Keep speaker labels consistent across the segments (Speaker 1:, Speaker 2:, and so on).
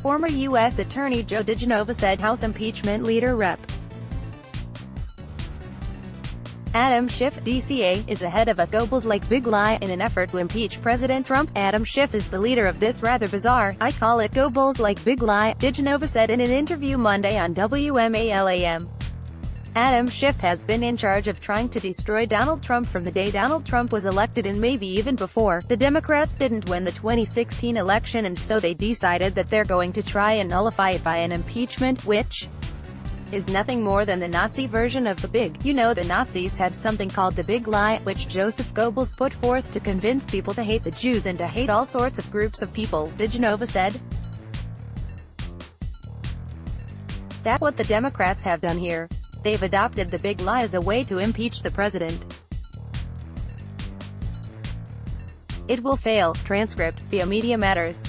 Speaker 1: former U.S. Attorney Joe DiGenova said House impeachment leader Rep. Adam Schiff, DCA, is ahead of a Goebbels-like Big Lie in an effort to impeach President Trump. Adam Schiff is the leader of this rather bizarre, I call it Goebbels-like Big Lie, DiGenova said in an interview Monday on WMAL-AM. Adam Schiff has been in charge of trying to destroy Donald Trump from the day Donald Trump was elected and maybe even before. The Democrats didn't win the 2016 election and so they decided that they're going to try and nullify it by an impeachment, which is nothing more than the Nazi version of the big. You know, the Nazis had something called the Big Lie, which Joseph Goebbels put forth to convince people to hate the Jews and to hate all sorts of groups of people, DiGenova said. That's what the Democrats have done here. They've adopted the Big Lie as a way to impeach the president. It will fail. Transcript, via Media Matters.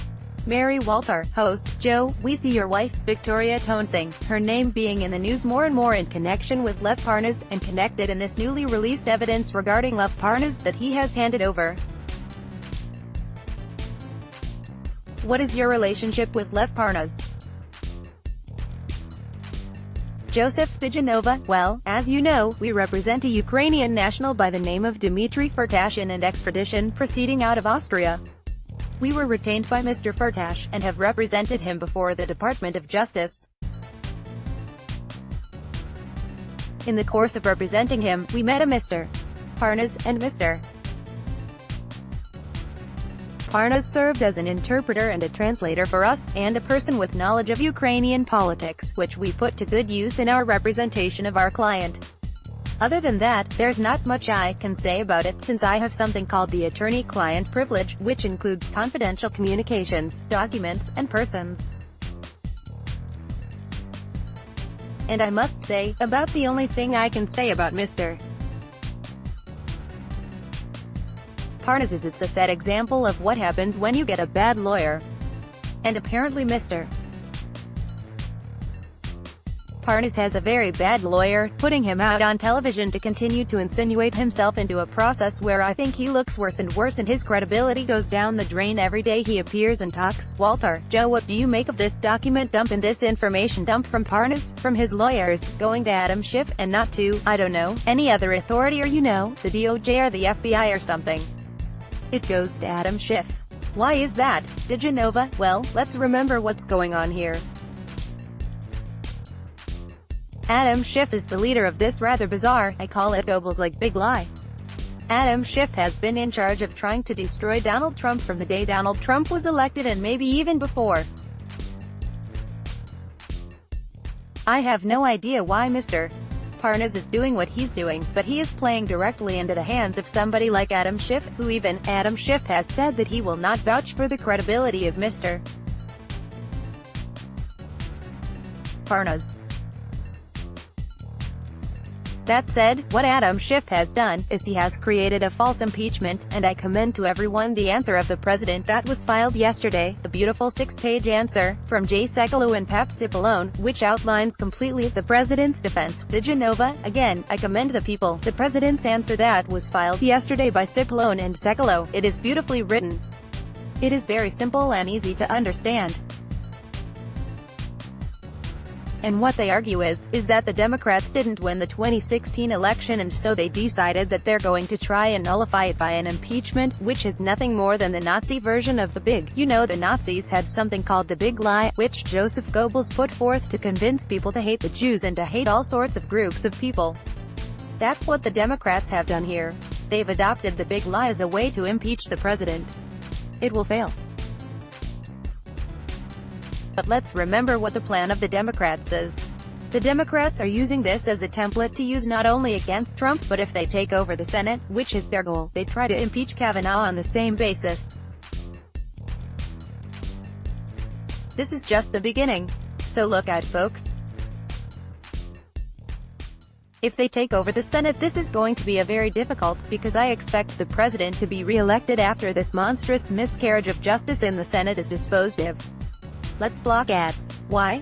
Speaker 1: Mary Walter, host, Joe, we see your wife, Victoria Toensing, her name being in the news more and more in connection with Lev Parnas, and connected in this newly released evidence regarding Lev Parnas that he has handed over. What is your relationship with Lev Parnas? Joseph DiGenova, well, as you know, we represent a Ukrainian national by the name of Dmitry Firtash in an extradition proceeding out of Austria. We were retained by Mr. Firtash, and have represented him before the Department of Justice. In the course of representing him, we met a Mr. Parnas, and Mr. Parnas served as an interpreter and a translator for us, and a person with knowledge of Ukrainian politics, which we put to good use in our representation of our client. Other than that, there's not much I can say about it since I have something called the attorney-client privilege, which includes confidential communications, documents, and persons. And I must say, about the only thing I can say about Mr. Parnas is it's a sad example of what happens when you get a bad lawyer. And apparently Mr. Parnas has a very bad lawyer, putting him out on television to continue to insinuate himself into a process where I think he looks worse and worse and his credibility goes down the drain every day he appears and talks. Walter, Joe, what do you make of this document dump and this information dump from Parnas, from his lawyers, going to Adam Schiff, and not to, I don't know, any other authority or the DOJ or the FBI or something? It goes to Adam Schiff. Why is that? DiGenova, well, let's remember what's going on here. Adam Schiff is the leader of this rather bizarre, I call it Goebbels-like Big Lie. Adam Schiff has been in charge of trying to destroy Donald Trump from the day Donald Trump was elected and maybe even before. I have no idea why Mr. Parnas is doing what he's doing, but he is playing directly into the hands of somebody like Adam Schiff, who even Adam Schiff has said that he will not vouch for the credibility of Mr. Parnas. That said, what Adam Schiff has done, is he has created a false impeachment, and I commend to everyone the answer of the president that was filed yesterday, the beautiful 6-page answer, from Jay Sekulow and Pat Cipollone, which outlines completely the president's defense. DiGenova, again, I commend the people. The president's answer that was filed yesterday by Cipollone and Sekulow, it is beautifully written. It is very simple and easy to understand. And what they argue is that the Democrats didn't win the 2016 election and so they decided that they're going to try and nullify it by an impeachment, which is nothing more than the Nazi version of the big. You know, the Nazis had something called the Big Lie, which Joseph Goebbels put forth to convince people to hate the Jews and to hate all sorts of groups of people. That's what the Democrats have done here. They've adopted the Big Lie as a way to impeach the president. It will fail. But let's remember what the plan of the Democrats is. The Democrats are using this as a template to use not only against Trump but if they take over the Senate, which is their goal, they try to impeach Kavanaugh on the same basis. This is just the beginning. So look out, folks. If they take over the Senate, this is going to be a very difficult, because I expect the president to be re-elected after this monstrous miscarriage of justice in the Senate is disposed of. Let's block ads. Why?